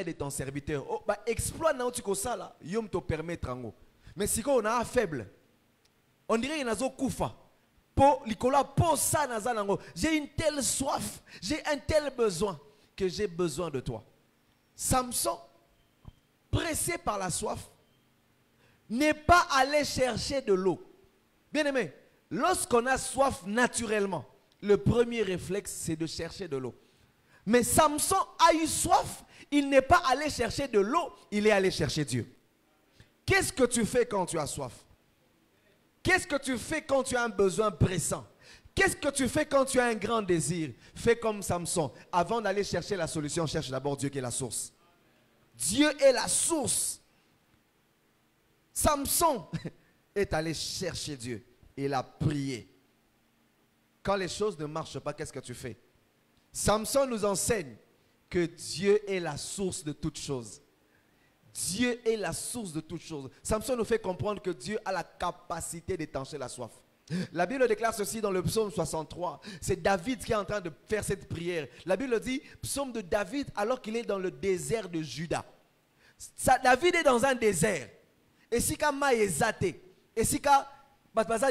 de ton serviteur. Oh, bah, exploit na tu ça là, yom te permettre en. Mais si on a un faible, on dirait qu'il y a un koufa. J'ai une telle soif, j'ai un tel besoin que j'ai besoin de toi. Samson, pressé par la soif, n'est pas allé chercher de l'eau. Bien aimé, lorsqu'on a soif naturellement, le premier réflexe c'est de chercher de l'eau. Mais Samson a eu soif, il n'est pas allé chercher de l'eau, il est allé chercher Dieu. Qu'est-ce que tu fais quand tu as soif? Qu'est-ce que tu fais quand tu as un besoin pressant? Qu'est-ce que tu fais quand tu as un grand désir? Fais comme Samson. Avant d'aller chercher la solution, cherche d'abord Dieu qui est la source. Dieu est la source. Samson est allé chercher Dieu. Il a prié. Quand les choses ne marchent pas, qu'est-ce que tu fais? Samson nous enseigne que Dieu est la source de toutes choses. Dieu est la source de toutes choses. Samson nous fait comprendre que Dieu a la capacité d'étancher la soif. La Bible déclare ceci dans le psaume 63. C'est David qui est en train de faire cette prière. La Bible dit, psaume de David alors qu'il est dans le désert de Juda. David est dans un désert. Et si Kama est zaté, et si Kama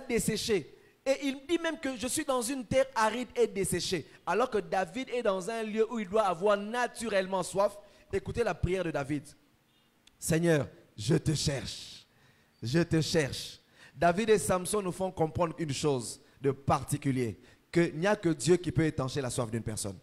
desséché. Et il dit même que je suis dans une terre aride et desséchée. Alors que David est dans un lieu où il doit avoir naturellement soif. Écoutez la prière de David. Seigneur, je te cherche. Je te cherche. David et Samson nous font comprendre une chose de particulier. Qu'il n'y a que Dieu qui peut étancher la soif d'une personne.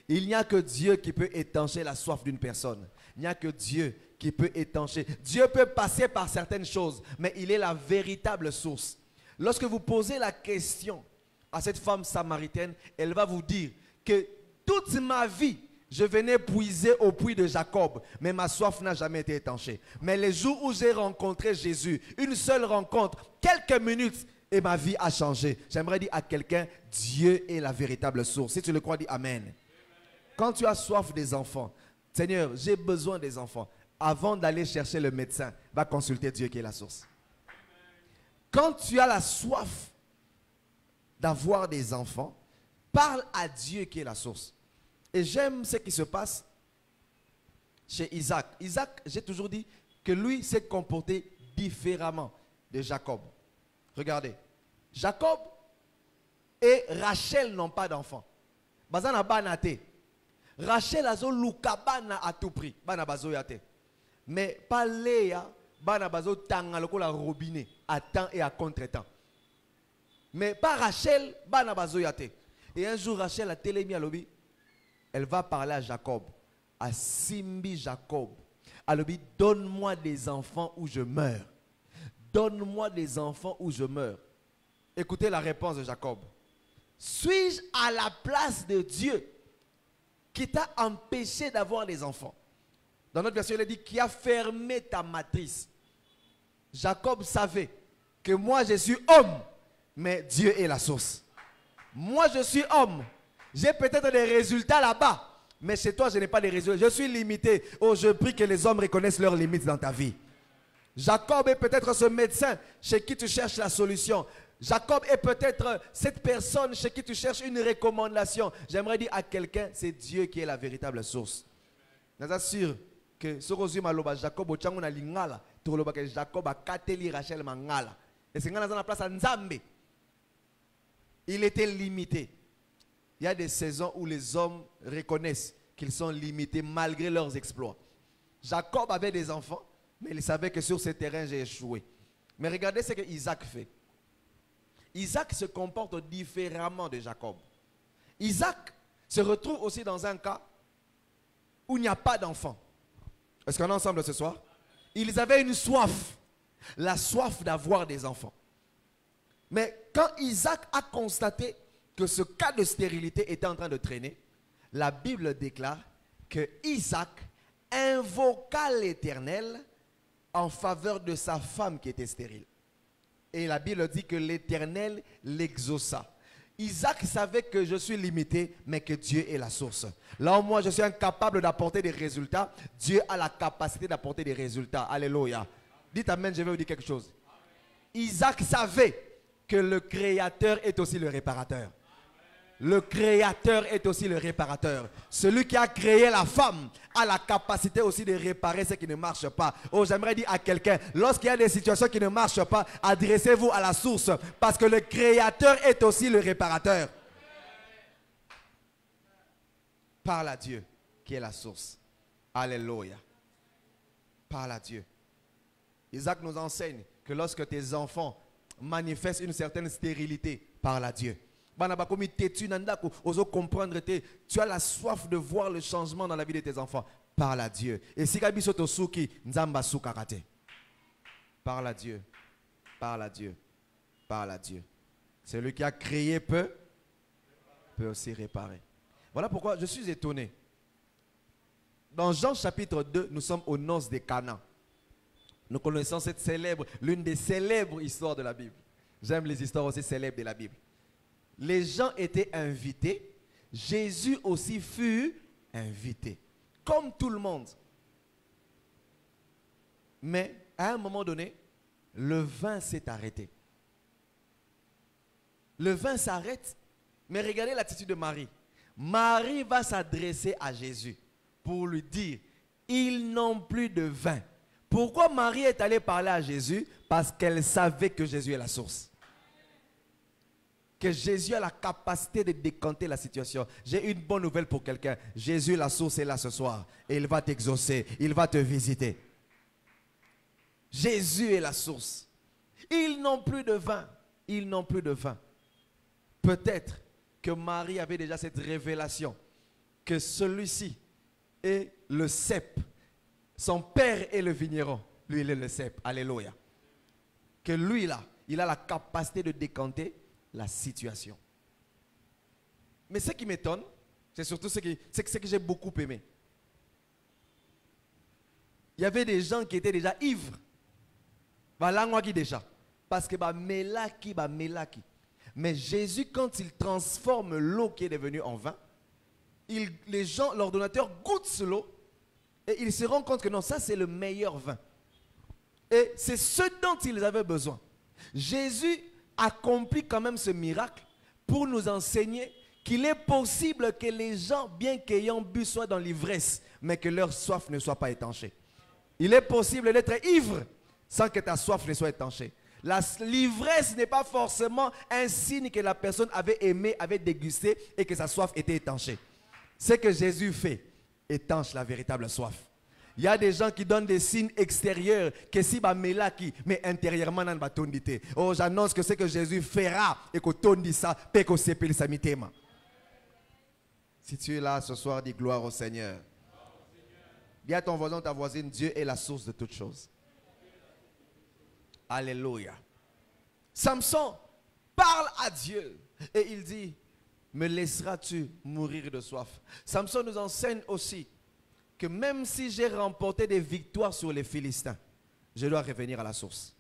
Il n'y a que Dieu qui peut étancher la soif d'une personne. Il n'y a que Dieu qui peut étancher. Dieu peut passer par certaines choses, mais il est la véritable source. Lorsque vous posez la question à cette femme samaritaine, elle va vous dire que toute ma vie, je venais puiser au puits de Jacob, mais ma soif n'a jamais été étanchée. Mais les jours où j'ai rencontré Jésus, une seule rencontre, quelques minutes, et ma vie a changé. J'aimerais dire à quelqu'un, Dieu est la véritable source. Si tu le crois, dis Amen. Quand tu as soif des enfants, Seigneur, j'ai besoin des enfants. Avant d'aller chercher le médecin, va consulter Dieu qui est la source. Quand tu as la soif d'avoir des enfants, parle à Dieu qui est la source. Et j'aime ce qui se passe chez Isaac. Isaac, j'ai toujours dit que lui s'est comporté différemment de Jacob. Regardez. Jacob et Rachel n'ont pas d'enfants. Bazana banate. Rachel a zo lukabana à tout prix. Bana bazo yate. Mais pas Léa, bana bazo tanga lokola robinet à temps et à contre-temps. Mais pas Rachel, bana bazo yate. Et un jour Rachel a télémi à l'obi. Elle va parler à Jacob, à Simbi Jacob. Elle lui dit, donne-moi des enfants ou je meurs. Donne-moi des enfants ou je meurs. Écoutez la réponse de Jacob. Suis-je à la place de Dieu qui t'a empêché d'avoir des enfants? Dans notre version, il dit, qui a fermé ta matrice. Jacob savait que moi je suis homme, mais Dieu est la source. Moi je suis homme. J'ai peut-être des résultats là-bas, mais chez toi, je n'ai pas de résultats. Je suis limité. Oh, je prie que les hommes reconnaissent leurs limites dans ta vie. Jacob est peut-être ce médecin chez qui tu cherches la solution. Jacob est peut-être cette personne chez qui tu cherches une recommandation. J'aimerais dire à quelqu'un, c'est Dieu qui est la véritable source. Je suis sûr que ce que Jacob Jacob a kateli Rachel mangala. Et c'est dans la place à Nzambe. Il était limité. Il y a des saisons où les hommes reconnaissent qu'ils sont limités malgré leurs exploits. Jacob avait des enfants, mais il savait que sur ce terrain, j'ai échoué. Mais regardez ce que Isaac fait. Isaac se comporte différemment de Jacob. Isaac se retrouve aussi dans un cas où il n'y a pas d'enfants. Est-ce qu'on est ensemble ce soir? Ils avaient une soif, la soif d'avoir des enfants. Mais quand Isaac a constaté que ce cas de stérilité était en train de traîner, la Bible déclare que Isaac invoqua l'Éternel en faveur de sa femme qui était stérile. Et la Bible dit que l'Éternel l'exauça. Isaac savait que je suis limité, mais que Dieu est la source. Là où moi je suis incapable d'apporter des résultats, Dieu a la capacité d'apporter des résultats. Alléluia. Dites Amen, je vais vous dire quelque chose. Isaac savait que le Créateur est aussi le réparateur. Le créateur est aussi le réparateur. Celui qui a créé la femme a la capacité aussi de réparer ce qui ne marche pas. Oh, j'aimerais dire à quelqu'un, lorsqu'il y a des situations qui ne marchent pas, adressez-vous à la source. Parce que le créateur est aussi le réparateur. Parle à Dieu qui est la source. Alléluia. Parle à Dieu. Isaac nous enseigne que lorsque tes enfants manifestent une certaine stérilité, parle à Dieu. Tu as la soif de voir le changement dans la vie de tes enfants. Parle à Dieu. Et si parle à Dieu. Parle à Dieu. Parle à Dieu. Celui qui a créé peut aussi réparer. Voilà pourquoi je suis étonné. Dans Jean chapitre 2, nous sommes aux noces de Cana. Nous connaissons l'une des célèbres histoires de la Bible. J'aime les histoires aussi célèbres de la Bible. Les gens étaient invités. Jésus aussi fut invité. Comme tout le monde. Mais à un moment donné, le vin s'est arrêté. Le vin s'arrête. Mais regardez l'attitude de Marie. Marie va s'adresser à Jésus pour lui dire, ils n'ont plus de vin. Pourquoi Marie est allée parler à Jésus? Parce qu'elle savait que Jésus est la source. Que Jésus a la capacité de décanter la situation. J'ai une bonne nouvelle pour quelqu'un. Jésus, la source, est là ce soir. Et il va t'exaucer. Il va te visiter. Jésus est la source. Ils n'ont plus de vin. Ils n'ont plus de vin. Peut-être que Marie avait déjà cette révélation. Que celui-ci est le cep. Son père est le vigneron. Lui, il est le cep. Alléluia. Que lui, là, il a la capacité de décanter la situation. Mais ce qui m'étonne, c'est surtout ce que j'ai beaucoup aimé. Il y avait des gens qui étaient déjà ivres. Déjà. Parce que melaki. Mais Jésus, quand il transforme l'eau qui est devenue en vin, les gens, l'ordonnateur goûte sur l'eau et ils se rendent compte que non, ça c'est le meilleur vin. Et c'est ce dont ils avaient besoin. Jésus accomplit quand même ce miracle pour nous enseigner qu'il est possible que les gens, bien qu'ayant bu, soient dans l'ivresse, mais que leur soif ne soit pas étanchée. Il est possible d'être ivre sans que ta soif ne soit étanchée. L'ivresse n'est pas forcément un signe que la personne avait aimé, avait dégusté et que sa soif était étanchée. Ce que Jésus fait étanche la véritable soif. Il y a des gens qui donnent des signes extérieurs que si melaki, mais intérieurement dans batondité. Oh, j'annonce que ce que Jésus fera et que tondi ça, peut que s'épile sa mitema. Si tu es là ce soir, dis gloire au Seigneur. Dis à ton voisin, ta voisine, Dieu est la source de toutes choses. Alléluia. Samson parle à Dieu et il dit, me laisseras-tu mourir de soif? Samson nous enseigne aussi que même si j'ai remporté des victoires sur les Philistins, je dois revenir à la source.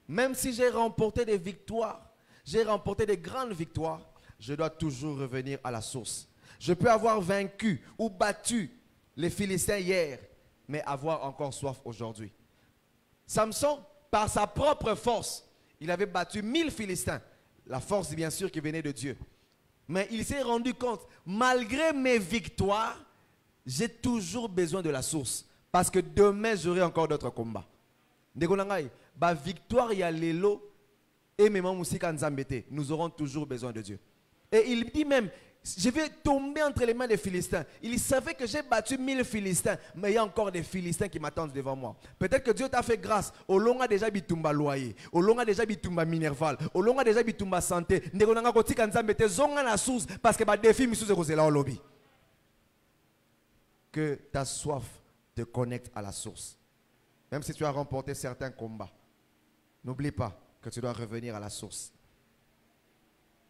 Même si j'ai remporté des victoires, j'ai remporté des grandes victoires, je dois toujours revenir à la source. Je peux avoir vaincu ou battu les Philistins hier, mais avoir encore soif aujourd'hui. Samson, par sa propre force, il avait battu 1000 Philistins. La force, bien sûr, qui venait de Dieu. Mais il s'est rendu compte, malgré mes victoires, j'ai toujours besoin de la source. Parce que demain, j'aurai encore d'autres combats. Ba victoire, il y a l'élo. Et même nous aurons toujours besoin de Dieu. Et il dit même, je vais tomber entre les mains des Philistins. Il savait que j'ai battu 1000 Philistins, mais il y a encore des Philistins qui m'attendent devant moi. Peut-être que Dieu t'a fait grâce. Au long a déjà bitumba loyer, au long a déjà bitumba minerval, au long a déjà bitumba santé. Parce que défi lobby. Que ta soif te connecte à la source. Même si tu as remporté certains combats, n'oublie pas que tu dois revenir à la source.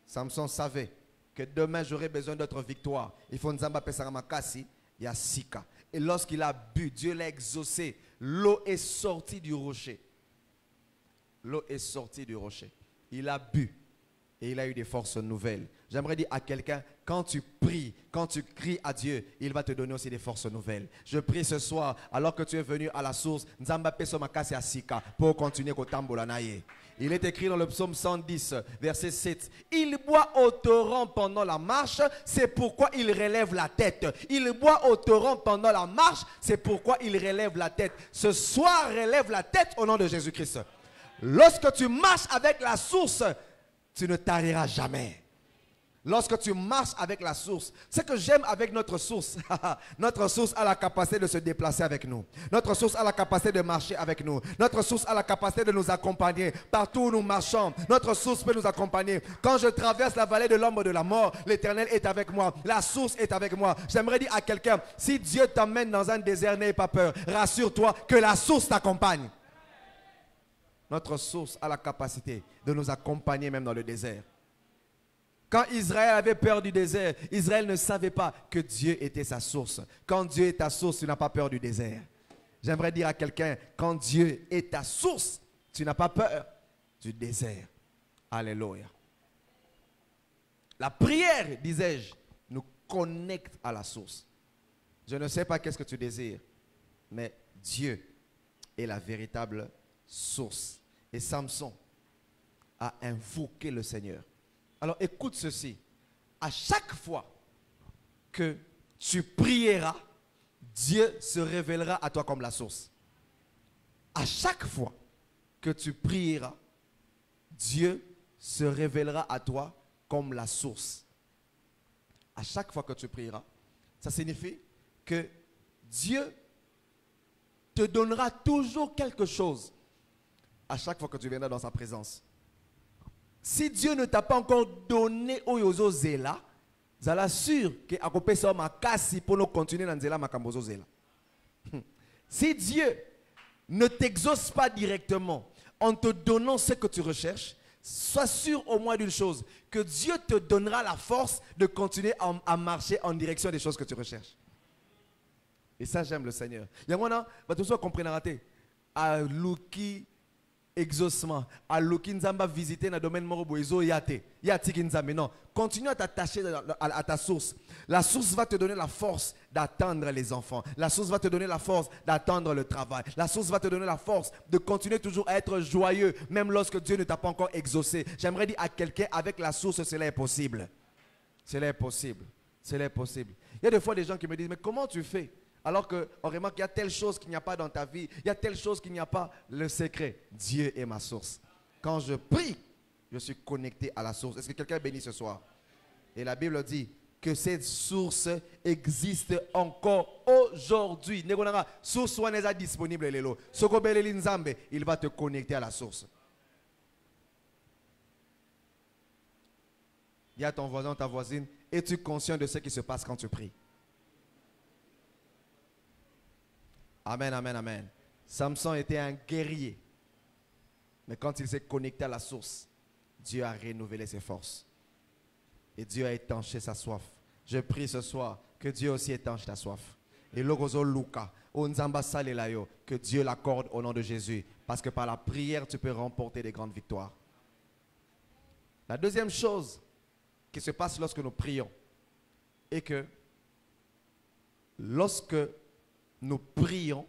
Samson savait que demain j'aurai besoin d'autres victoires. Il faut Nzamba Pesaramakasi, il y a Sika. Et lorsqu'il a bu, Dieu l'a exaucé. L'eau est sortie du rocher. L'eau est sortie du rocher. Il a bu et il a eu des forces nouvelles. J'aimerais dire à quelqu'un, quand tu pries, quand tu cries à Dieu, il va te donner aussi des forces nouvelles. Je prie ce soir, alors que tu es venu à la source, Nzamba Pesaramakasi à Sika, pour continuer au Tambolanaye. Il est écrit dans le psaume 110, verset 7. Il boit au torrent pendant la marche, c'est pourquoi il relève la tête. Il boit au torrent pendant la marche, c'est pourquoi il relève la tête. Ce soir, relève la tête au nom de Jésus-Christ. Lorsque tu marches avec la source, tu ne tariras jamais. Lorsque tu marches avec la source, ce que j'aime avec notre source, notre source a la capacité de se déplacer avec nous. Notre source a la capacité de marcher avec nous. Notre source a la capacité de nous accompagner partout où nous marchons. Notre source peut nous accompagner. Quand je traverse la vallée de l'ombre de la mort, l'Éternel est avec moi. La source est avec moi. J'aimerais dire à quelqu'un, si Dieu t'emmène dans un désert, n'aie pas peur. Rassure-toi que la source t'accompagne. Notre source a la capacité de nous accompagner même dans le désert. Quand Israël avait peur du désert, Israël ne savait pas que Dieu était sa source. Quand Dieu est ta source, tu n'as pas peur du désert. J'aimerais dire à quelqu'un, quand Dieu est ta source, tu n'as pas peur du désert. Alléluia. La prière, disais-je, nous connecte à la source. Je ne sais pas qu'est-ce que tu désires, mais Dieu est la véritable source. Et Samson a invoqué le Seigneur. Alors écoute ceci, à chaque fois que tu prieras, Dieu se révélera à toi comme la source. À chaque fois que tu prieras, Dieu se révélera à toi comme la source. À chaque fois que tu prieras, ça signifie que Dieu te donnera toujours quelque chose à chaque fois que tu viendras dans sa présence. Si Dieu ne t'a pas encore donné Oyozo Zela, zala sûr que akopé ça ma kasi pour nous continuer dans Zela makambozo Zela. Si Dieu ne t'exauce pas directement en te donnant ce que tu recherches, sois sûr au moins d'une chose, que Dieu te donnera la force de continuer à marcher en direction des choses que tu recherches. Et ça, j'aime le Seigneur. Il y a un va tout ça comprendre raté. À Luki exaucement, à Luki Nzamba visiter dans le domaine moroboizo yate, yatiki Nzambe. Non, continue à t'attacher à ta source. La source va te donner la force d'attendre les enfants. La source va te donner la force d'attendre le travail. La source va te donner la force de continuer toujours à être joyeux, même lorsque Dieu ne t'a pas encore exaucé. J'aimerais dire à quelqu'un, avec la source, cela est possible. Cela est possible. Cela est possible. Il y a des fois des gens qui me disent, mais comment tu fais? Alors qu'on remarque qu'il y a telle chose qu'il n'y a pas dans ta vie, il y a telle chose qu'il n'y a pas. Le secret, Dieu est ma source. Quand je prie, je suis connecté à la source. Est-ce que quelqu'un est béni ce soir? Et la Bible dit que cette source existe encore aujourd'hui. Source soit disponible. Il va te connecter à la source. Dis à ton voisin, ta voisine, es-tu conscient de ce qui se passe quand tu pries? Amen, amen, amen. Samson était un guerrier. Mais quand il s'est connecté à la source, Dieu a renouvelé ses forces. Et Dieu a étanché sa soif. Je prie ce soir que Dieu aussi étanche ta soif. Et logozo Luka, que Dieu l'accorde au nom de Jésus. Parce que par la prière, tu peux remporter des grandes victoires. La deuxième chose qui se passe lorsque nous prions est que lorsque nous prions,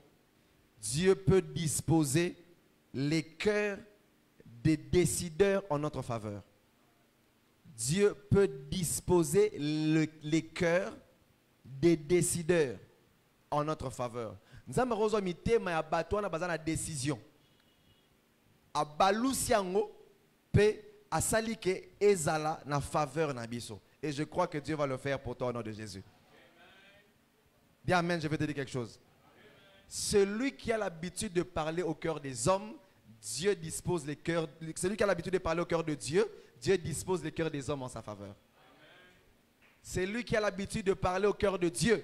Dieu peut disposer les cœurs des décideurs en notre faveur. Dieu peut disposer les cœurs des décideurs en notre faveur. Nous avons besoin de décision. Abalusiango peut asalike ezala na faveur na biso. Et je crois que Dieu va le faire pour toi au nom de Jésus. Dis amen, je vais te dire quelque chose. Celui qui a l'habitude de parler au cœur des hommes, Dieu dispose les cœurs. Celui qui a l'habitude de parler au cœur de Dieu, Dieu dispose les cœurs des hommes en sa faveur. Celui qui a l'habitude de parler au cœur de Dieu,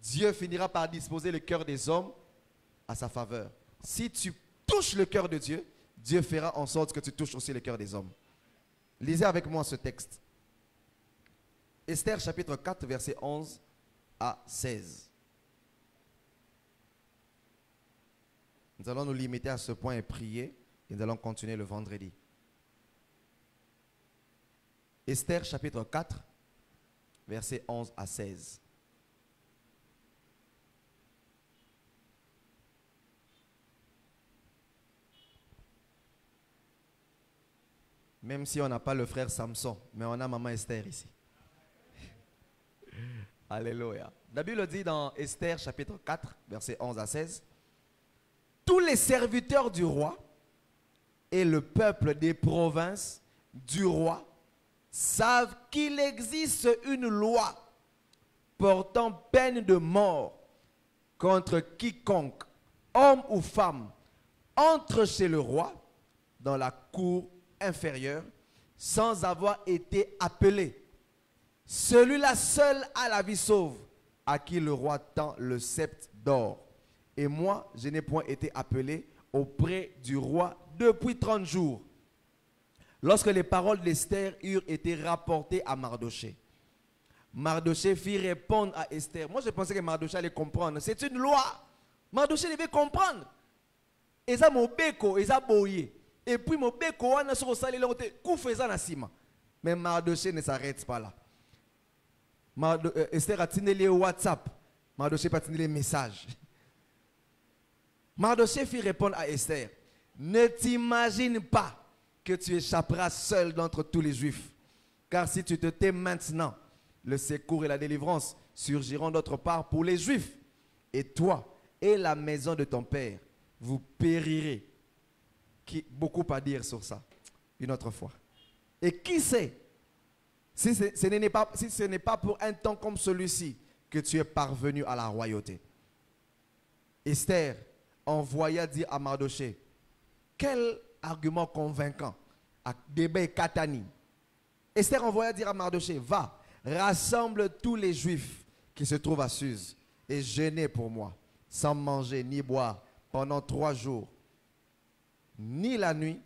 Dieu finira par disposer le cœur des hommes à sa faveur. Si tu touches le cœur de Dieu, Dieu fera en sorte que tu touches aussi le cœur des hommes. Lisez avec moi ce texte. Esther chapitre 4, verset 11 à 16. Nous allons nous limiter à ce point et prier. Et nous allons continuer le vendredi. Esther chapitre 4, verset 11 à 16. Même si on n'a pas le frère Samson, mais on a maman Esther ici. Alléluia. La Bible dit dans Esther chapitre 4, versets 11 à 16. Tous les serviteurs du roi et le peuple des provinces du roi savent qu'il existe une loi portant peine de mort contre quiconque, homme ou femme, entre chez le roi dans la cour inférieure sans avoir été appelé. Celui-là seul a la vie sauve, à qui le roi tend le sceptre d'or. Et moi, je n'ai point été appelé auprès du roi depuis 30 jours. Lorsque les paroles d'Esther eurent été rapportées à Mardoché, Mardoché fit répondre à Esther. Moi, je pensais que Mardoché allait comprendre. C'est une loi. Mardoché devait comprendre. Et ça, mon béco, et ça, boyé. Et puis, mon béco, on a sur le salé, on faisant la cima. Mais Mardoché ne s'arrête pas là. Esther a tenu les WhatsApp. Mardoché a tenu les messages. Mardoché fit répondre à Esther. Ne t'imagine pas que tu échapperas seul d'entre tous les Juifs. Car si tu te tais maintenant, le secours et la délivrance surgiront d'autre part pour les Juifs. Et toi et la maison de ton père, vous périrez. Beaucoup à dire sur ça, une autre fois. Et qui sait, si ce n'est pas pour un temps comme celui-ci que tu es parvenu à la royauté. Esther envoya dire à Mardoché, quel argument convaincant à Débé Katani. Esther envoya dire à Mardoché, va, rassemble tous les Juifs qui se trouvent à Suse et jeûnez pour moi, sans manger ni boire pendant 3 jours, ni la nuit,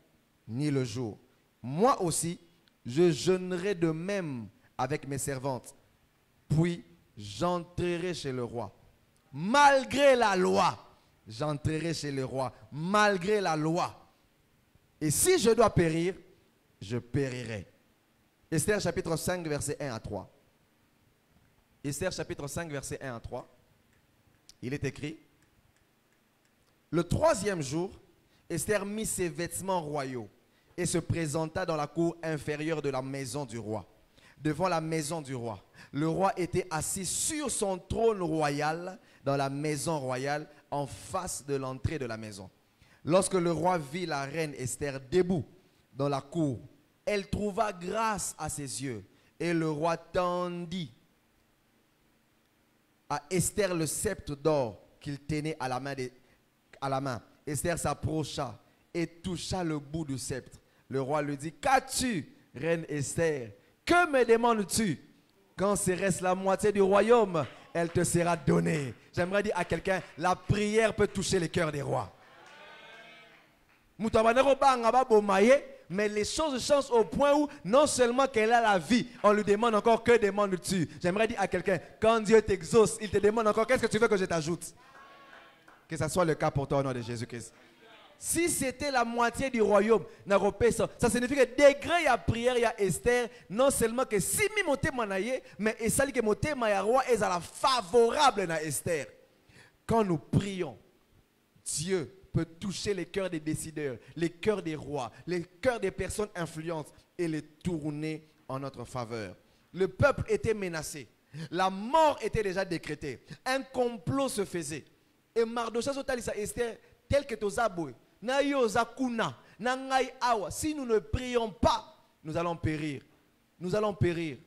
ni le jour. Moi aussi, je jeûnerai de même avec mes servantes. Puis, j'entrerai chez le roi. Malgré la loi, j'entrerai chez le roi. Malgré la loi. Et si je dois périr, je périrai. Esther chapitre 5, verset 1 à 3. Esther chapitre 5, verset 1 à 3. Il est écrit, le 3e jour, Esther mit ses vêtements royaux et se présenta dans la cour inférieure de la maison du roi. Devant la maison du roi, le roi était assis sur son trône royal dans la maison royale en face de l'entrée de la maison. Lorsque le roi vit la reine Esther debout dans la cour, elle trouva grâce à ses yeux et le roi tendit à Esther le sceptre d'or qu'il tenait à la main. Esther s'approcha et toucha le bout du sceptre. Le roi lui dit, qu'as-tu, reine Esther? Que me demandes-tu? Quand serait-ce la moitié du royaume, elle te sera donnée. J'aimerais dire à quelqu'un, la prière peut toucher les cœurs des rois. Mais les choses changent au point où non seulement qu'elle a la vie, on lui demande encore que demandes-tu. J'aimerais dire à quelqu'un, quand Dieu t'exauce, il te demande encore qu'est-ce que tu veux que je t'ajoute. Que ce soit le cas pour toi au nom de Jésus-Christ. Si c'était la moitié du royaume, ça signifie que degré ya prière ya Esther, non seulement que si mi moté manaye, mais et ça que moté ya roi est favorable na Esther. Quand nous prions, Dieu peut toucher les cœurs des décideurs, les cœurs des rois, les cœurs des personnes influentes et les tourner en notre faveur. Le peuple était menacé. La mort était déjà décrétée. Un complot se faisait. Et Mardoché sotalisa Esther tel que tozaboué. Si nous ne prions pas, nous allons périr. Nous allons périr.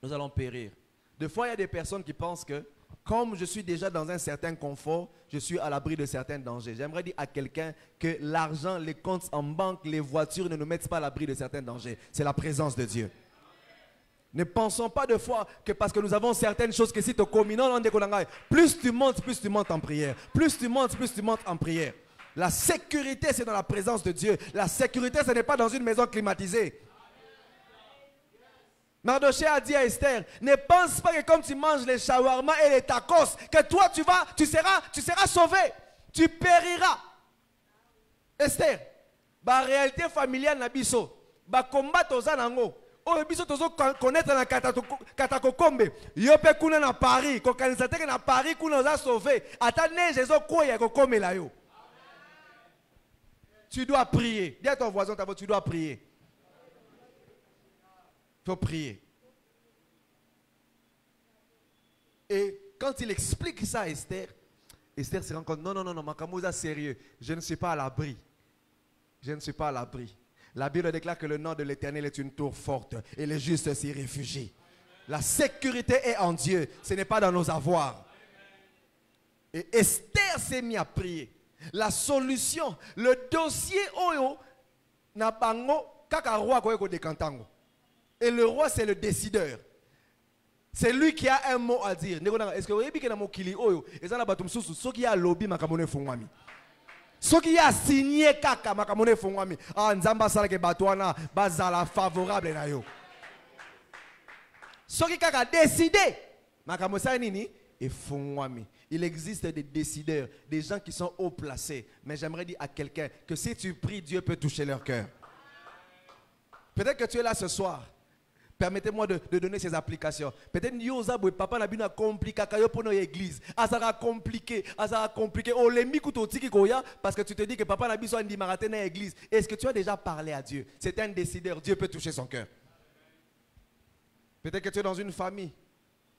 Nous allons périr. Des fois, il y a des personnes qui pensent que comme je suis déjà dans un certain confort, je suis à l'abri de certains dangers. J'aimerais dire à quelqu'un que l'argent, les comptes en banque, les voitures ne nous mettent pas à l'abri de certains dangers. C'est la présence de Dieu. Ne pensons pas de fois que parce que nous avons certaines choses que si tu communons, plus tu montes en prière. Plus tu montes en prière. La sécurité, c'est dans la présence de Dieu. La sécurité, ce n'est pas dans une maison climatisée. Mardoché a dit à Esther, ne pense pas que comme tu manges les shawarma et les tacos, que toi tu seras sauvé. Tu périras. Esther, la réalité familiale nabiso, ba combat ozanango. Oh, biso tozo connaître na katakokombe. Yo pe kuna na Paris, ko kanisate na Paris kuna oza sauvé. Ata neige ezo koya ko komela yo. Tu dois prier. Dis à ton voisin, tu dois prier. Il faut prier. Et quand il explique ça à Esther, Esther se rend compte, non, Makamoza, sérieux, je ne suis pas à l'abri. Je ne suis pas à l'abri. La Bible déclare que le nom de l'Éternel est une tour forte et les justes s'y réfugient. La sécurité est en Dieu, ce n'est pas dans nos avoirs. Et Esther s'est mise à prier. La solution, le dossier, na bango, kaka roi ko dekantango. Et le roi, c'est le décideur. C'est lui qui a un mot à dire. Est-ce que vous avez dit que dans mon kili oyo, et ça na batum susu, ceux qui a lobby makamone fongwami. Ceux qui a signé kaka makamone fongwami. Ah nzamba sala ke batwana bazala favorable na yo. Ceux qui kaka décidé makamosa nini et fongwami. Il existe des décideurs, des gens qui sont haut placés. Mais j'aimerais dire à quelqu'un que si tu pries, Dieu peut toucher leur cœur. Peut-être que tu es là ce soir. Permettez-moi de donner ces applications. Peut-être que papa n'a pas compliqué pour notre église. Ça compliqué. Oh, les parce que tu te dis que papa n'a pas besoin de marathon dans l'église. Est-ce que tu as déjà parlé à Dieu? C'est un décideur. Dieu peut toucher son cœur. Peut-être que tu es dans une famille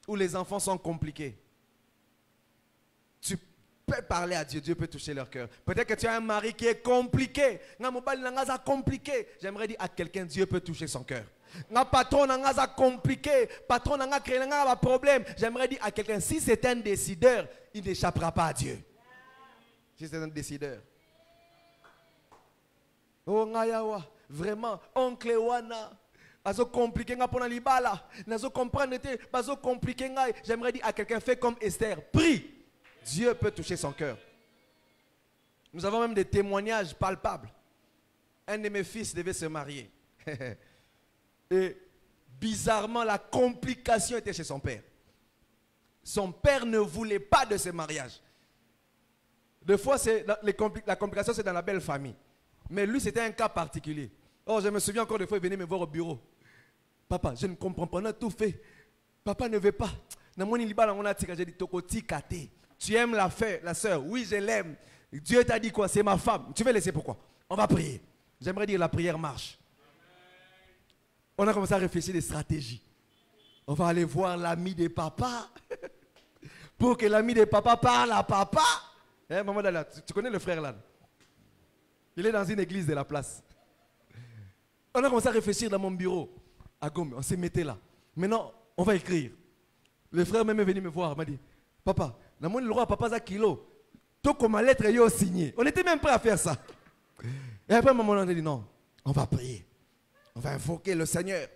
où les enfants sont compliqués. Tu peux parler à Dieu, Dieu peut toucher leur cœur. Peut-être que tu as un mari qui est compliqué. J'aimerais dire à quelqu'un, Dieu peut toucher son cœur. Un patron est compliqué, patron a créé un problème. J'aimerais dire à quelqu'un, si c'est un décideur, il n'échappera pas à Dieu. Si c'est un décideur. Oh ngayawa, vraiment, oncle wana. Bazo compliqué nga pona libala. Nazo comprendre te, bazo compliqué nga. J'aimerais dire à quelqu'un, fais comme Esther, prie. Dieu peut toucher son cœur. Nous avons même des témoignages palpables. Un de mes fils devait se marier. Et bizarrement, la complication était chez son père. Son père ne voulait pas de ce mariage. Des fois, la complication, c'est dans la belle famille. Mais lui, c'était un cas particulier. Oh, je me souviens encore des fois, il venait me voir au bureau. Papa, je ne comprends pas, on a tout fait. Papa ne veut pas. J'ai dit, tu aimes la soeur? Oui, je l'aime. Dieu t'a dit quoi? C'est ma femme. Tu veux laisser pourquoi? On va prier. J'aimerais dire la prière marche. On a commencé à réfléchir des stratégies. On va aller voir l'ami de papa. Pour que l'ami de papa parle à papa. Hein, maman Dala, tu connais le frère là? Il est dans une église de la place. On a commencé à réfléchir dans mon bureau. À Gombe, on s'est mis là. Maintenant, on va écrire. Le frère même est venu me voir. Il m'a dit, papa, dans mon roi, papa a kilo. Tout comme ma lettre est signée. On était même prêt à faire ça. Et après, maman a dit, non, on va prier. On va invoquer le Seigneur.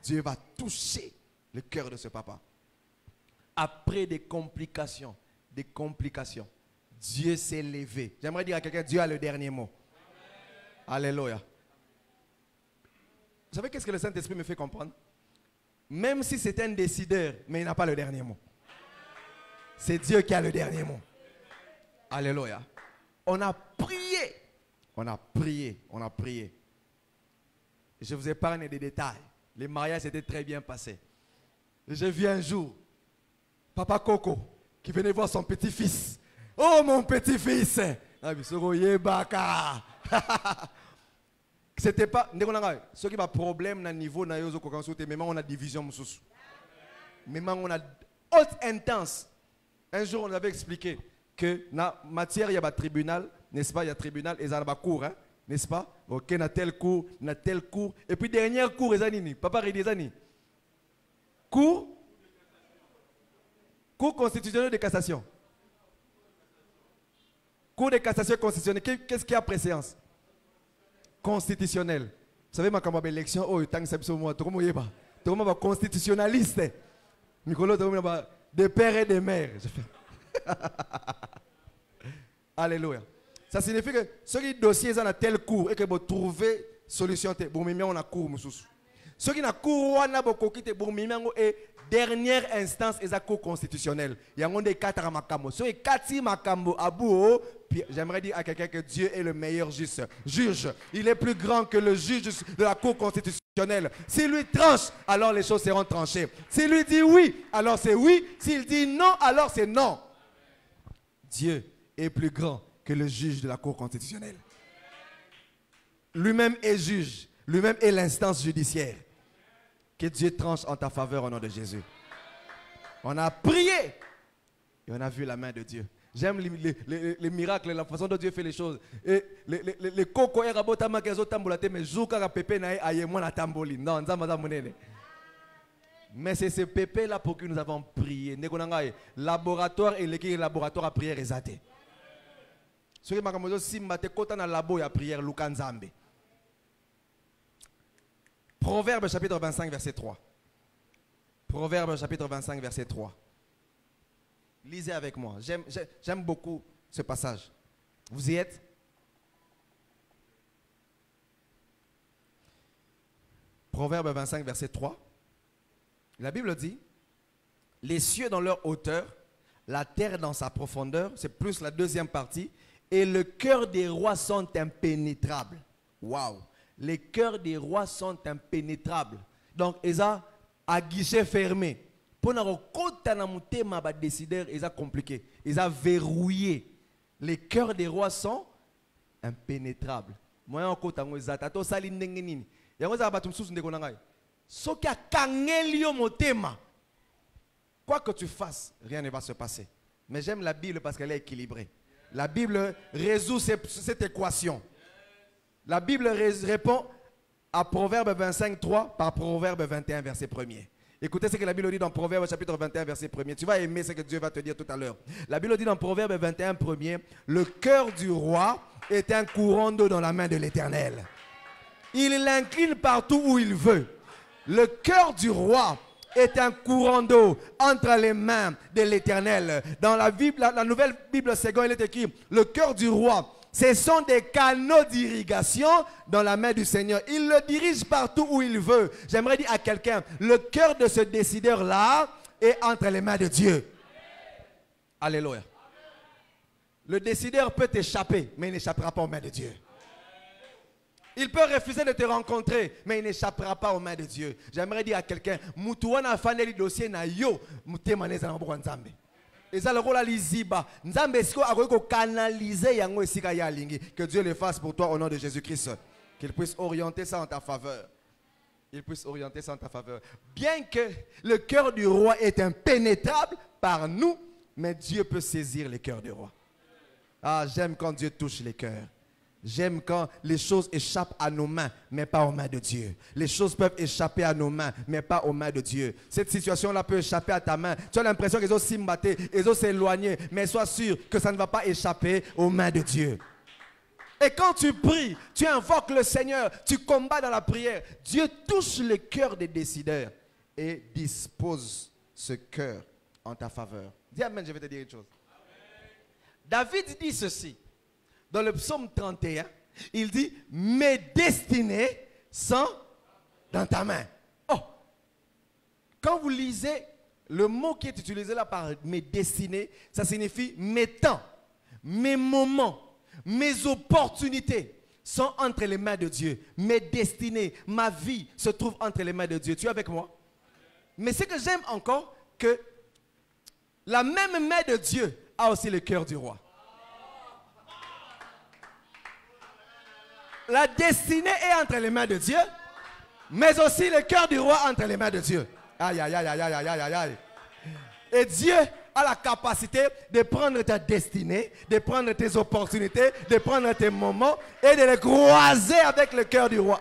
Dieu va toucher le cœur de ce papa. Après des complications, Dieu s'est levé. J'aimerais dire à quelqu'un, Dieu a le dernier mot. Alléluia. Vous savez qu'est-ce que le Saint-Esprit me fait comprendre? Même si c'est un décideur, mais il n'a pas le dernier mot. C'est Dieu qui a le dernier mot. Alléluia. On a prié. Je vous épargne des détails. Les mariages étaient très bien passés. J'ai vu un jour Papa Coco qui venait voir son petit-fils. Oh mon petit-fils! C'était pas. Ce qui a problème dans le niveau, mais on a division. Mais on a haute intense. Un jour, on avait expliqué que dans la matière, il y a un tribunal, n'est-ce pas? Il y a un tribunal et il y a un cours, hein? N'est-ce pas? Ok, dans tel cours. Et puis, dernier cours, papa, il dit Zani. Cours constitutionnel de cassation. Cours de cassation constitutionnelle. Qu'est-ce qui a préséance? Constitutionnel. Vous savez, ma campagne d'élection, oh, il y a constitutionnaliste. De père et de mère. Alléluia. Ça signifie que ceux qui dossiers sont dans tel cours et que vous trouvez solution, on a cours. Ceux qui ont cours, on a beaucoup et dernière instance est la cour constitutionnelle. Il y a des quatre makambo. Ceux qui quatre makambo abou, j'aimerais dire à quelqu'un que Dieu est le meilleur juge. Il est plus grand que le juge de la cour constitutionnelle. S'il lui tranche, alors les choses seront tranchées. S'il lui dit oui, alors c'est oui. S'il dit non, alors c'est non. Dieu est plus grand que le juge de la cour constitutionnelle. Lui-même est juge. Lui-même est l'instance judiciaire. Que Dieu tranche en ta faveur au nom de Jésus. On a prié et on a vu la main de Dieu. J'aime les miracles, la façon dont Dieu fait les choses. Et les coco et rabotama qui ont tambolate, mais jouka pépé na ayemon na tamboli. Non, nzamba monene. Mais c'est ce pépé là pour que nous avons prié. Laboratoire et l'équipe laboratoire à prière exaté. Ce qui m'a dit si mate kota na labo ya prière lukanzambe. Proverbe chapitre 25 verset 3. Proverbe chapitre 25 verset 3. Lisez avec moi. J'aime beaucoup ce passage. Vous y êtes? Proverbe 25 verset 3. La Bible dit, les cieux dans leur hauteur, la terre dans sa profondeur, c'est plus la deuxième partie, et le cœur des rois sont impénétrables. Waouh! Les cœurs des rois sont impénétrables. Donc, ils ont à guichet fermé. Pour nous décider, ils ont compliqué. Ils ont verrouillé. Les cœurs des rois sont impénétrables. Moi, je suis en train de quoi que tu fasses, rien ne va se passer. Mais j'aime la Bible parce qu'elle est équilibrée. La Bible résout cette équation. La Bible répond à Proverbe 25, 3 par Proverbe 21, verset 1er. Écoutez ce que la Bible dit dans Proverbe chapitre 21, verset 1er. Tu vas aimer ce que Dieu va te dire tout à l'heure. La Bible dit dans Proverbe 21, 1er, le cœur du roi est un courant d'eau dans la main de l'Éternel. Il l'incline partout où il veut. Le cœur du roi est un courant d'eau entre les mains de l'Éternel. Dans la Bible, la nouvelle Bible seconde, il est écrit, le cœur du roi, ce sont des canaux d'irrigation dans la main du Seigneur. Il le dirige partout où il veut. J'aimerais dire à quelqu'un, le cœur de ce décideur-là est entre les mains de Dieu. Alléluia. Le décideur peut t'échapper, mais il n'échappera pas aux mains de Dieu. Il peut refuser de te rencontrer, mais il n'échappera pas aux mains de Dieu. J'aimerais dire à quelqu'un, Moutouana faneli dossier na yo, moutemaneza na maboko nzambe. Eza le rôle à liziba. Nzambe siko akoyeko canaliser yango esika ya lingi. Que Dieu le fasse pour toi au nom de Jésus-Christ. Qu'il puisse orienter ça en ta faveur. Il puisse orienter ça en ta faveur. Bien que le cœur du roi est impénétrable par nous, mais Dieu peut saisir les cœurs du roi. Ah, j'aime quand Dieu touche les cœurs. J'aime quand les choses échappent à nos mains, mais pas aux mains de Dieu. Les choses peuvent échapper à nos mains, mais pas aux mains de Dieu. Cette situation-là peut échapper à ta main. Tu as l'impression qu'ils ont s'imbatté, ils ont s'éloigné, mais sois sûr que ça ne va pas échapper aux mains de Dieu. Et quand tu pries, tu invoques le Seigneur, tu combats dans la prière, Dieu touche le cœur des décideurs et dispose ce cœur en ta faveur. Dis amen, je vais te dire une chose. David dit ceci. Dans le psaume 31, il dit, mes destinées sont dans ta main. Oh, quand vous lisez le mot qui est utilisé là par mes destinées, ça signifie mes temps, mes moments, mes opportunités sont entre les mains de Dieu. Mes destinées, ma vie se trouve entre les mains de Dieu. Tu es avec moi? Mais ce que j'aime encore, que la même main de Dieu a aussi le cœur du roi. La destinée est entre les mains de Dieu, mais aussi le cœur du roi entre les mains de Dieu. Aïe, aïe, aïe, aïe, aïe, aïe, aïe. Et Dieu a la capacité de prendre ta destinée, de prendre tes opportunités, de prendre tes moments et de les croiser avec le cœur du roi.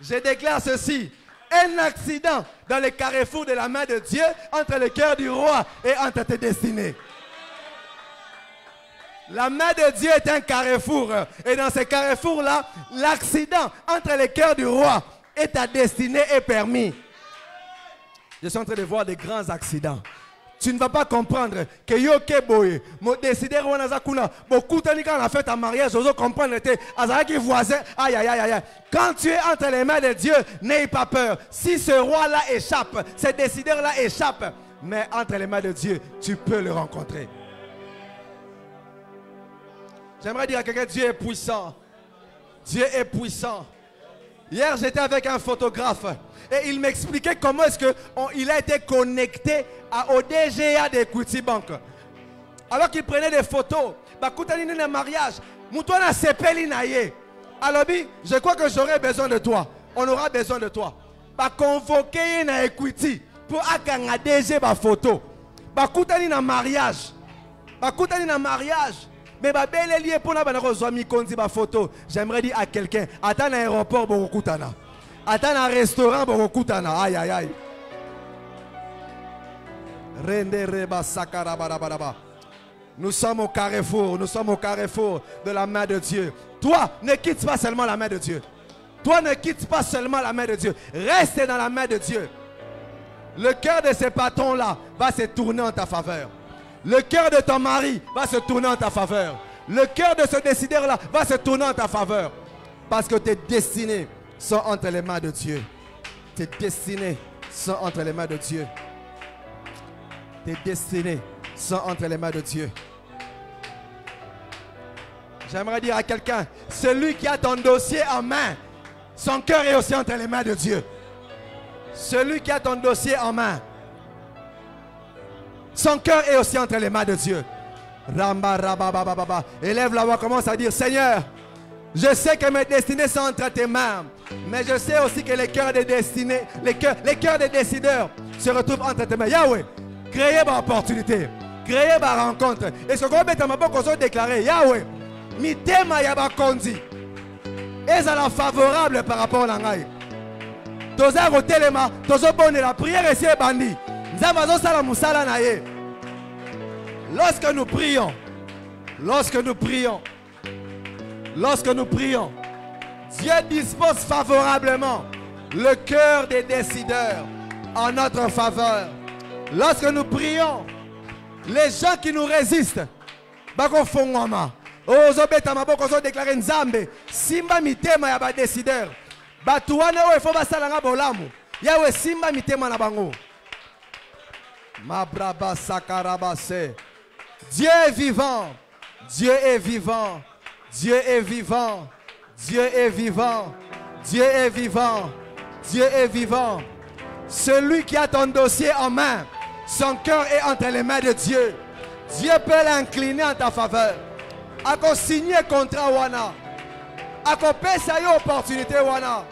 Je déclare ceci. Un accident dans le carrefour de la main de Dieu entre le cœur du roi et entre tes destinées. La main de Dieu est un carrefour. Et dans ce carrefour-là, l'accident entre le cœur du roi et ta destinée est permis. Je suis en train de voir des grands accidents. Tu ne vas pas comprendre que yo keboye, mo décider wana kuna, beaucoup de quand on a fait un mariage, je comprendre que azaki voisin, aïe aïe aïe aïe. Quand tu es entre les mains de Dieu, n'aie pas peur. Si ce roi-là échappe, ce décideur-là échappe, mais entre les mains de Dieu, tu peux le rencontrer. J'aimerais dire à quelqu'un, Dieu est puissant. Dieu est puissant. Hier, j'étais avec un photographe et il m'expliquait comment est-ce qu'il a été connecté au DGA de Equity Bank. Alors qu'il prenait des photos, il y a un mariage. Alors, je crois que j'aurais besoin de toi. on aura besoin de toi. Va convoquer na Equity pour akanga DG ba photo. Va koutani na mariage. Va koutani na mariage. Mais va belle lié pour na banako zoami konzi ba photo. J'aimerais dire à quelqu'un, attends à l'aéroport boko koutana. Attends à un restaurant boko koutana. Aïe aïe aïe. Rende reba sakara barabaraba. Nous sommes au carrefour de la main de Dieu. Toi, ne quitte pas seulement la main de Dieu. Toi, ne quitte pas seulement la main de Dieu. Reste dans la main de Dieu. Le cœur de ces patrons-là va se tourner en ta faveur. Le cœur de ton mari va se tourner en ta faveur. Le cœur de ce décideur-là va se tourner en ta faveur. Parce que tes destinées sont entre les mains de Dieu. Tes destinées sont entre les mains de Dieu. Tes destinées sont entre les mains de Dieu. J'aimerais dire à quelqu'un, celui qui a ton dossier en main, son cœur est aussi entre les mains de Dieu. Celui qui a ton dossier en main, son cœur est aussi entre les mains de Dieu. Ramba, raba, baba, baba. Élève la voix, commence à dire, Seigneur, je sais que mes destinées sont entre tes mains, mais je sais aussi que les cœurs des destinés, les cœurs des décideurs se retrouvent entre tes mains. Yahweh, créez ma opportunité, créez ma rencontre. Et ce qu'on met dans ma bouche, on déclarer, Yahweh, mi tema yaba kondi. Et ça la favorable par rapport à l'angaï. Toza rotelema, tozo bonne la prière et c'est bandi. Nzamazo sala musala naye. Lorsque nous prions, Dieu dispose favorablement le cœur des décideurs en notre faveur. Lorsque nous prions, les gens qui nous résistent, bako fongwama. Ozobeta maboko ozo déclarer nzambe, simba mitema ya ba décideur. Batuane o ifo basalanga bolamu. Yawe simba mitema na bango. Mabraba sakarabase. Dieu est vivant. Dieu est vivant. Dieu est vivant. Dieu est vivant. Dieu est vivant. Dieu est vivant. Celui qui a ton dossier en main, son cœur est entre les mains de Dieu. Dieu peut l'incliner en ta faveur. Ako signer contrat wana. Ako pesa yo opportunité wana.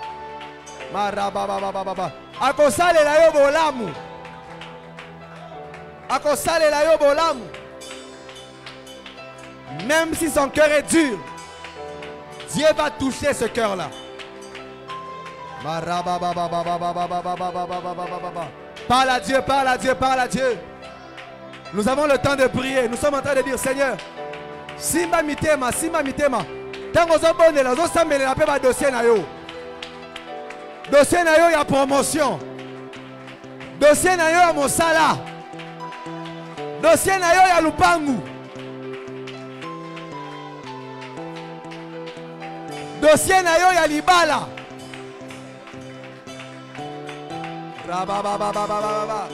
Marabababababa. Ako sale la yo bolamu. Ako sale la yo bolamu. Même si son cœur est dur, Dieu va toucher ce cœur-là. Parle à Dieu, parle à Dieu, parle à Dieu. Nous avons le temps de prier. Nous sommes en train de dire, Seigneur, simba mitema, simba mitema. Tango zo bonela, zo sambela pe ba dossier na yo. Dossier na yo ya promotion. Dossier na yo ya mosala. Dossier na yo ya lupangu. Dossier na yo ya libala. Rababababababa.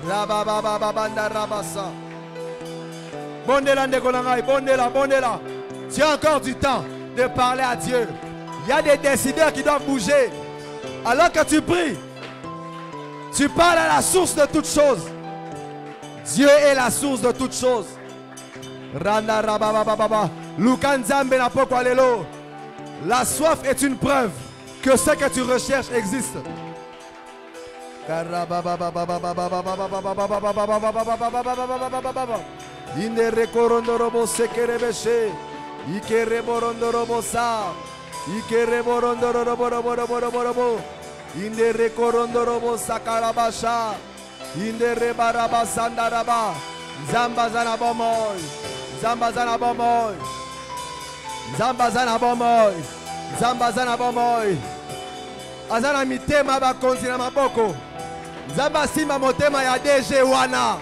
Rababababanda rabasa. Bondela ndekolangai, bondela, bondela. Tu as encore du temps de parler à Dieu. Il y a des décideurs qui doivent bouger. Alors que tu pries, tu parles à la source de toutes choses. Dieu est la source de toutes choses. Randa rababababa. Lukanzambe na pokwalelo. La soif est une preuve que ce que tu recherches existe. Inde rekorondorobo sekerebeshe. Ike reborondorobo sa. Ike reborondorobo. Inde rekorondorobo sakarabasha. Inde rebarabasandaraba. Zambazana bomoy. Zambazana bomoy. Zambazana bomoy. Zambazana bomoy. Azana mitema bakonzi na maboko. Zamba simba motema ya DG wana.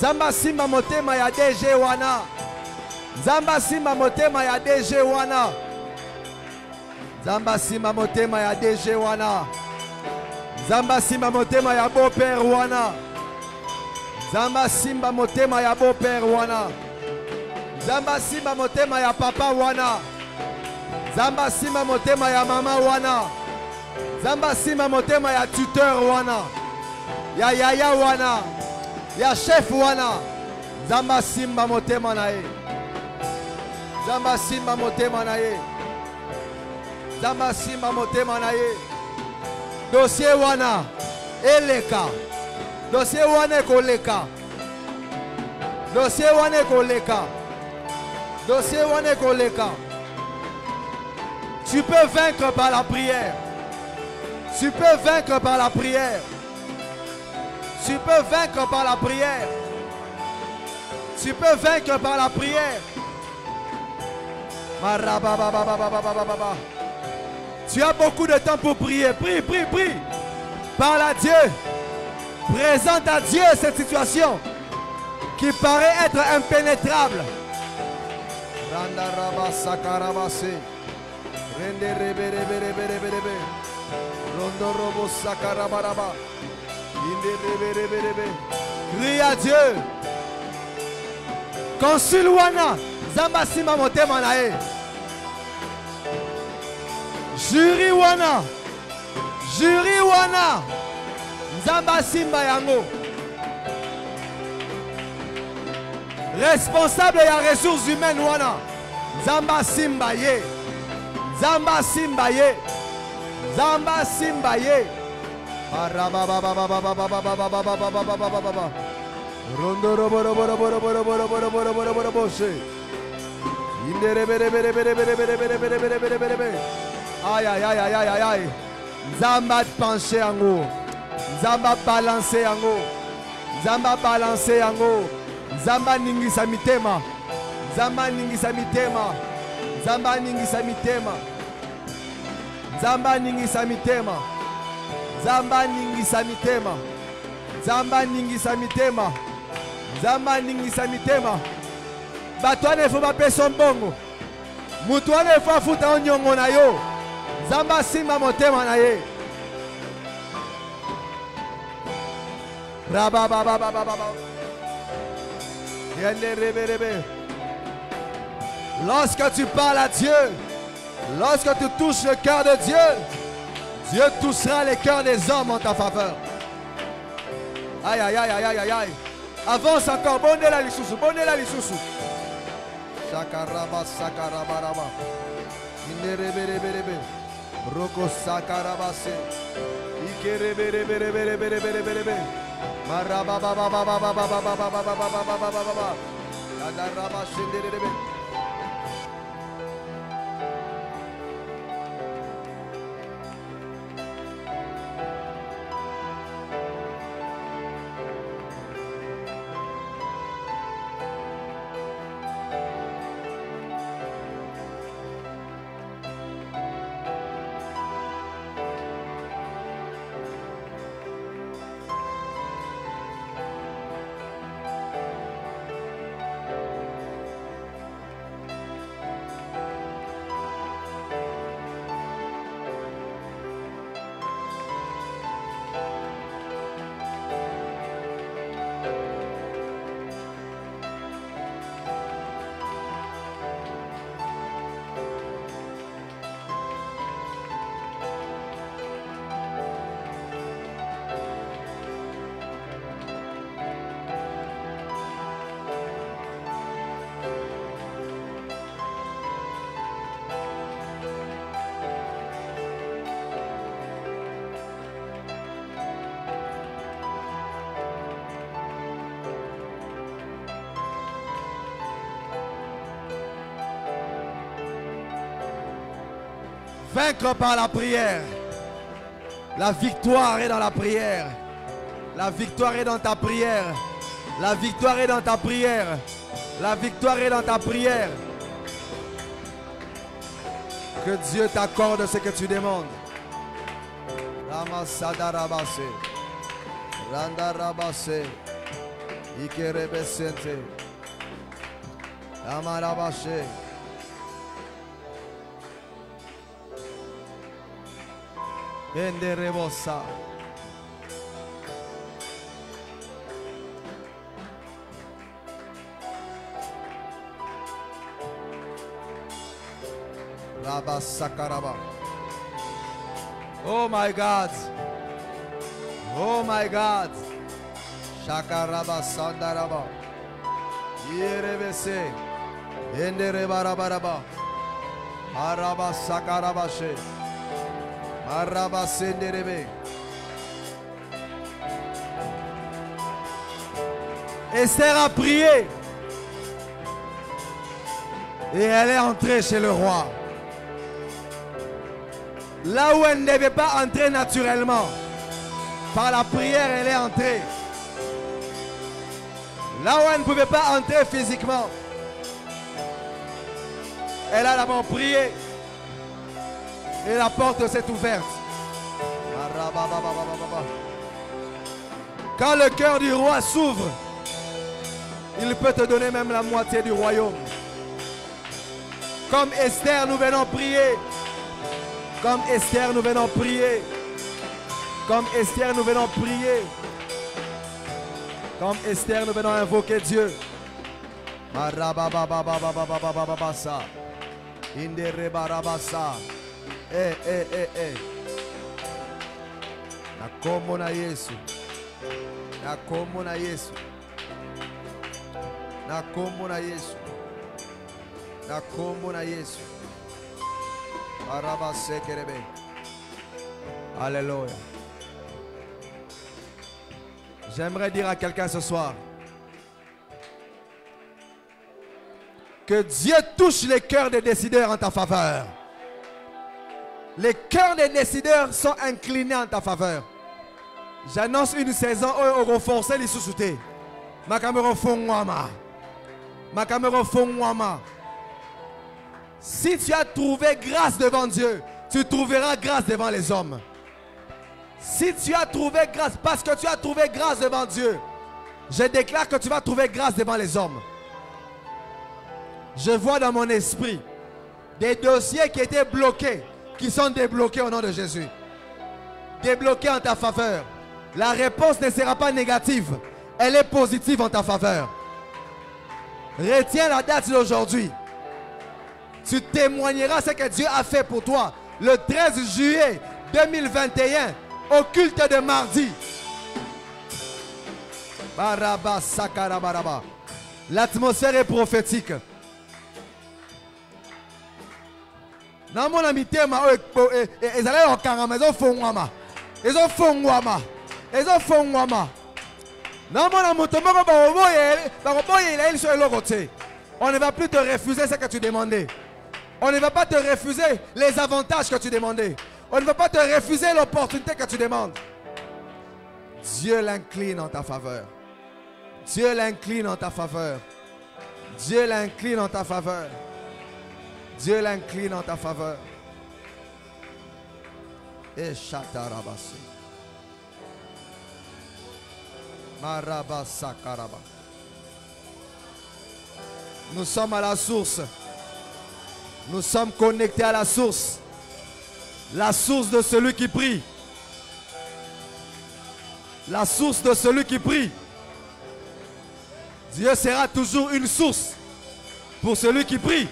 Zamba simba motema ya DG wana. Zamba simba motema ya DG wana. Zamba simba motema ya DG wana. Zamba simba motema ya beau-père wana. Zamba simba motema ya beau-père wana. Zamba simba motema ya papa wana. Zamba simba motema ya mama wana. Zamba simba motema ya tuteur wana. Ya yaya wana. Ya chef wana. Zamba simba motema na ye. Zamba simba motema na ye. Zamba simba motema na ye. Dossier wana eleka. Dossier wana koleka. Dossier wana koleka. Dossier wana koleka. Tu peux vaincre par la prière. Tu peux vaincre par la prière. Tu peux vaincre par la prière. Tu peux vaincre par la prière. Tu as beaucoup de temps pour prier. Prie, prie, prie. Parle à Dieu. Présente à Dieu cette situation qui paraît être impénétrable. Crie à Dieu. Consul wana Zamba simba motema na ye. Jury wana Zamba simba yango. Responsable ya ressources humaines wana Zamba simba ye. Zamba simba ye. Zamba simba ye. Rondo robo robo robo robo robo robo robo robo robo robo she. Indere bere bere bere bere bere bere bere bere bere bere bere. Aïe aïe aïe aïe aïe aïe. Zamba penché yango. Zamba balancer yango. Zamba balancer yango. Zamba ningisa mitema. Zamba ningisa mitema. Zamba ningisa mitema. Zamba ningisa mitema. Zamba ningisa mitema. Zamba ningisa mitema. Zamba ningisa mitema. Batwane fo ba peso mbongo. Mutwane fo afuta onyongo na yo. Zamba simba motema na ye. Raba ba ba ba ba ba. Yende rebe rebe. Lorsque tu parles à Dieu, lorsque tu touches le cœur de Dieu, Dieu touchera les cœurs des hommes en ta faveur. Aïe aïe aïe aïe aïe aïe. Avance encore. Bonne la lisusu. Bonne la lisusu. Sakaraba sakarabaraba. Inerebe rebe rebe. Roko sakarabase. Ikerebe rebe rebe rebe rebe rebe rebe. Maraba ba ba ba ba ba ba ba ba ba ba ba ba ba ba ba ba. Adaraba shendere rebe. Vaincre par la prière. La victoire est dans la prière. La victoire est dans ta prière. La victoire est dans ta prière. La victoire est dans ta prière. Que Dieu t'accorde ce que tu demandes. Ramasadarabase. Randarabase. Ikerebesente. Amarabashe. Enderebosa. Rabasakaraba. Oh my God. Oh my God. Shakaraba sandaraba. Yerebese. Enderebarabaraba. Arabasakarabaché. Arabasenderebe. Esther a prié. Et elle est entrée chez le roi. Là où elle ne devait pas entrer naturellement. Par la prière, elle est entrée. Là où elle ne pouvait pas entrer physiquement. Elle a d'abord prié. Et la porte s'est ouverte. Quand le cœur du roi s'ouvre, il peut te donner même la moitié du royaume. Comme Esther, nous venons prier. Comme Esther, nous venons prier. Comme Esther, nous venons prier. Comme Esther, nous venons invoquer Dieu. Nakomona Yesu. Nakomona Yesu. Nakomona Yesu. Nakomona Yesu. Arabasekerebe. Alléluia. J'aimerais dire à quelqu'un ce soir que Dieu touche les cœurs des décideurs en ta faveur. Les cœurs des décideurs sont inclinés en ta faveur. J'annonce une saison où on va renforcer les sous-soutés. Ma caméra fongwama. Ma caméra fongwama. Si tu as trouvé grâce devant Dieu, tu trouveras grâce devant les hommes. Si tu as trouvé grâce, parce que tu as trouvé grâce devant Dieu, je déclare que tu vas trouver grâce devant les hommes. Je vois dans mon esprit des dossiers qui étaient bloqués, qui sont débloqués au nom de Jésus. Débloqués en ta faveur. La réponse ne sera pas négative, elle est positive en ta faveur. Retiens la date d'aujourd'hui. Tu témoigneras ce que Dieu a fait pour toi le 13 juillet 2021 au culte de mardi. L'atmosphère est prophétique. Dans mon ami, ils allaient au caramba, ils ont fongwama. Ils ont fongwama. Ils ont fongwama. Dans mon ami, on ne va plus te refuser ce que tu demandais. On ne va pas te refuser les avantages que tu demandais. On ne va pas te refuser l'opportunité que tu demandes. Dieu l'incline en ta faveur. Dieu l'incline en ta faveur. Dieu l'incline en ta faveur. Dieu l'incline en ta faveur. Et chatarabasi. Marabasakaraba. Nous sommes à la source. Nous sommes connectés à la source. La source de celui qui prie. La source de celui qui prie. Dieu sera toujours une source pour celui qui prie.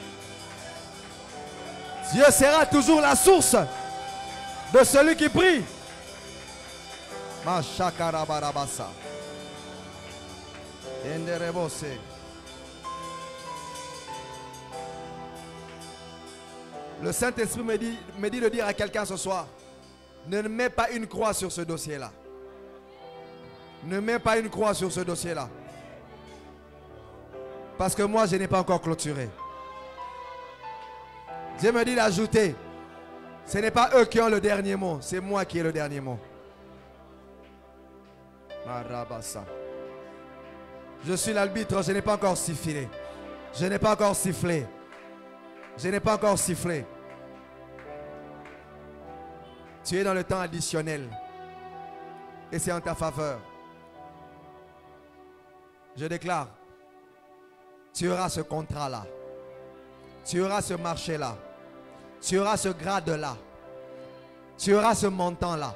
Dieu sera toujours la source de celui qui prie. Mashakarabarabasa. Enderebose. Le Saint-Esprit me dit de dire à quelqu'un ce soir, ne mets pas une croix sur ce dossier-là. Ne mets pas une croix sur ce dossier-là. Parce que moi, je n'ai pas encore clôturé. Dieu me dit d'ajouter, ce n'est pas eux qui ont le dernier mot, c'est moi qui ai le dernier mot. Marabasa. Je suis l'arbitre, je n'ai pas encore sifflé. Je n'ai pas encore sifflé. Je n'ai pas encore sifflé. Tu es dans le temps additionnel. Et c'est en ta faveur. Je déclare, tu auras ce contrat-là. Tu auras ce marché-là. Tu auras ce grade-là. Tu auras ce montant-là.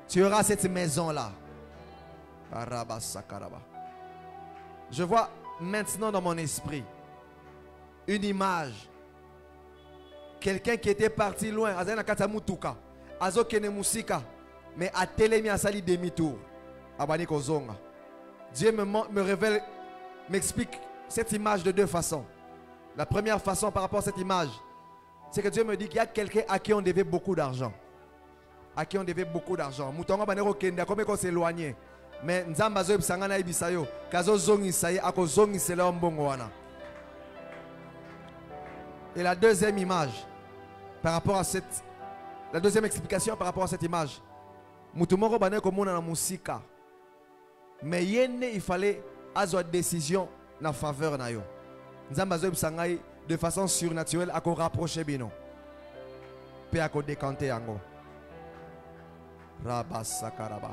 Tu auras cette maison-là. Je vois maintenant dans mon esprit une image. Quelqu'un qui était parti loin. Mais à Télémi a sali demi-tour. Dieu me révèle, m'explique cette image de deux façons. La première façon par rapport à cette image, c'est que Dieu me dit qu'il y a quelqu'un à qui on devait beaucoup d'argent. À qui on devait beaucoup d'argent. Moutongo banero kenda comme qu'on s'éloigner. Mais nzamba zo bisangana ibisayo. Kazo zongi saye ako zongi sela mbongo wana. Et la deuxième image par rapport à cette, la deuxième explication par rapport à cette image. Moutomoro banero komona na musika. Mais yene il fallait avoir décision na faveur na yo. Nzamba zo bisangai de façon surnaturelle à qu'on rapproche bino. Puis à qu'on décanter yango. Rabasakaraba.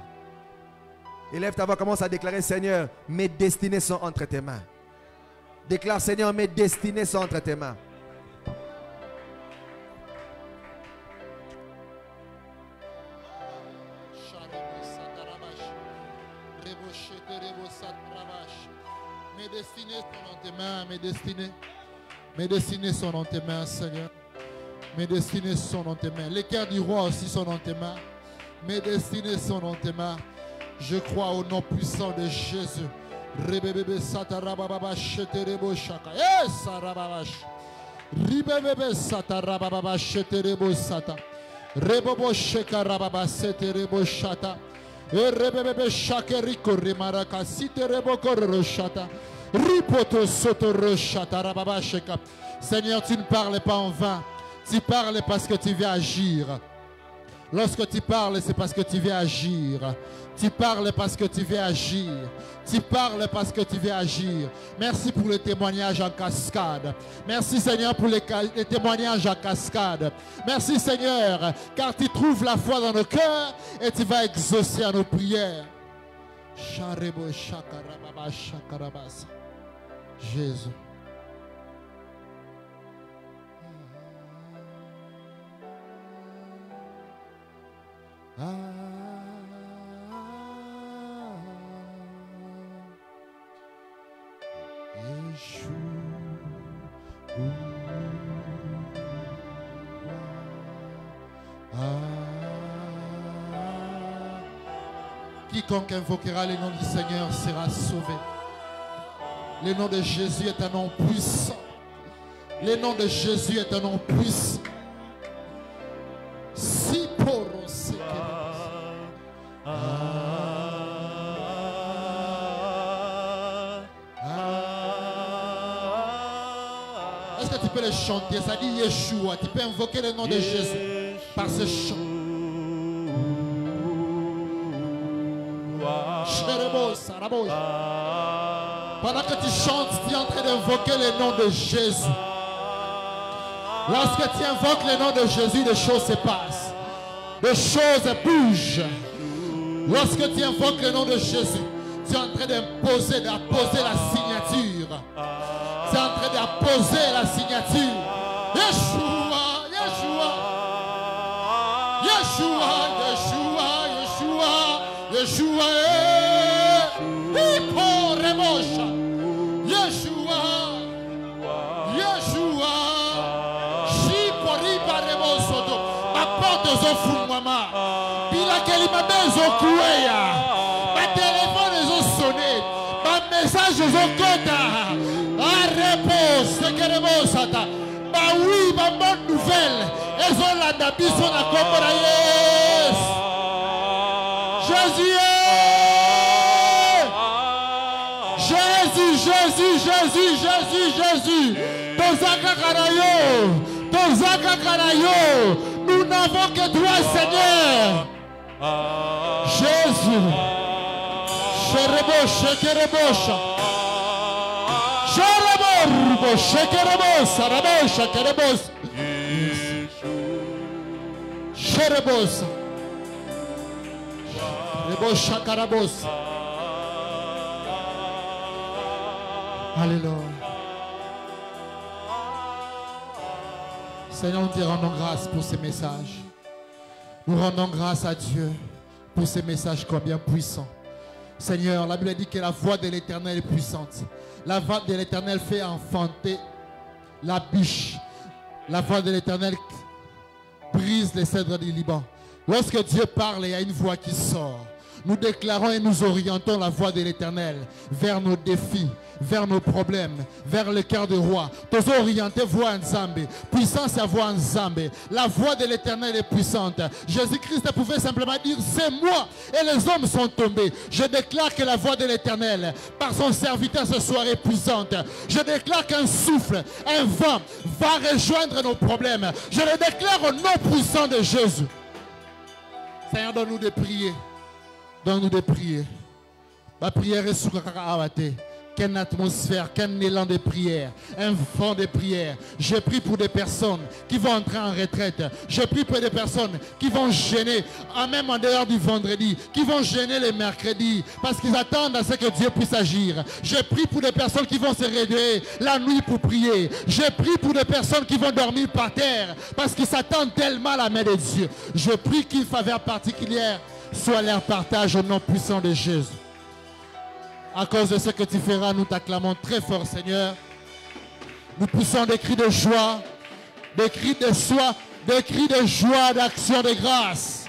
Élève ta voix, commence à déclarer: Seigneur, mes destinées sont entre tes mains. Déclare: Seigneur, mes destinées sont entre tes mains. Mes destinées sont dans tes mains, mes destinées. Mes destinées sont dans tes mains, Seigneur. Mes destinées sont dans tes mains. Les cœurs du roi aussi sont dans tes mains. Mes destinées sont dans tes mains. Je crois au nom puissant de Jésus. Rebebebe satarababa sheterebo shaka. Yes, sarababash. Ribebebe satarababa sheterebo sata. Rebobo shekarababa seterebo shata. Rebebebe shakeriko rimaraka siterebo kororo shata. Ripoto sotoro shata rababa sheka. Seigneur, tu ne parles pas en vain. Tu parles parce que tu viens agir. Lorsque tu parles, c'est parce que tu viens agir. Tu parles parce que tu viens agir. Tu parles parce que tu viens agir. Merci pour les témoignages en cascade. Merci Seigneur pour les témoignages en cascade. Merci Seigneur, car tu trouves la foi dans nos cœurs et tu vas exaucer à nos prières. Jésus. Quiconque invoquera le nom du Seigneur sera sauvé. Le nom de Jésus est un nom puissant. Le nom de Jésus est un nom puissant. Si pour est-ce que tu peux le chanter? Ça dit Yeshua. Tu peux invoquer le nom de Jésus par ce chant. Pendant que tu chantes, tu es en train d'invoquer le nom de Jésus. Lorsque tu invoques le nom de Jésus, des choses se passent. Des choses bougent. Lorsque tu invoques le nom de Jésus, tu es en train d'apposer la signature. Tu es en train d'apposer la signature. Yeshua, Yeshua. Yeshua, Yeshua, Yeshua, Yeshua. Yeshua, Yeshua, Shiporiba Remosoto, apporte aux fumama, Bila Kelimame Zokueya, ma téléphone ont sonné, ma message ont kota, ma réponse, c'est que Remosata, ma oui, ma bonne nouvelle, elles ont la nabi sur la Komora, yes, Jésus. Jésus, Tozaka Karayo, nous n'avons que toi, Seigneur. Jésus, Shekerebosha, Alléluia. Seigneur, nous te rendons grâce pour ces messages. Nous rendons grâce à Dieu pour ces messages combien puissants. Seigneur, la Bible dit que la voix de l'Éternel est puissante. La voix de l'Éternel fait enfanter la biche. La voix de l'Éternel brise les cèdres du Liban. Lorsque Dieu parle, il y a une voix qui sort. nous déclarons et nous orientons la voie de l'Éternel vers nos défis, vers nos problèmes, vers le cœur du roi. Tous orientés voie Nzambe, puissance à voie Nzambe. La voie de l'Éternel est puissante. Jésus-Christ pouvait simplement dire c'est moi, et les hommes sont tombés. Je déclare que la voie de l'Éternel par son serviteur ce soir est puissante. Je déclare qu'un souffle, un vent va rejoindre nos problèmes. Je le déclare au nom puissant de Jésus. Seigneur, donne-nous de prier. Donne-nous de prier. La prière est sur Karawate. Quelle atmosphère, quel élan de prière, un vent de prière. Je prie pour des personnes qui vont entrer en retraite. Je prie pour des personnes qui vont gêner, même en dehors du vendredi, qui vont gêner les mercredis, parce qu'ils attendent à ce que Dieu puisse agir. Je prie pour des personnes qui vont se réveiller la nuit pour prier. Je prie pour des personnes qui vont dormir par terre, parce qu'ils s'attendent tellement à la main de Dieu. Je prie qu'une faveur particulière soit leur partage au nom puissant de Jésus. À cause de ce que tu feras, nous t'acclamons très fort, Seigneur. Nous poussons des cris de joie, des cris de joie, des cris de joie, d'action de grâce.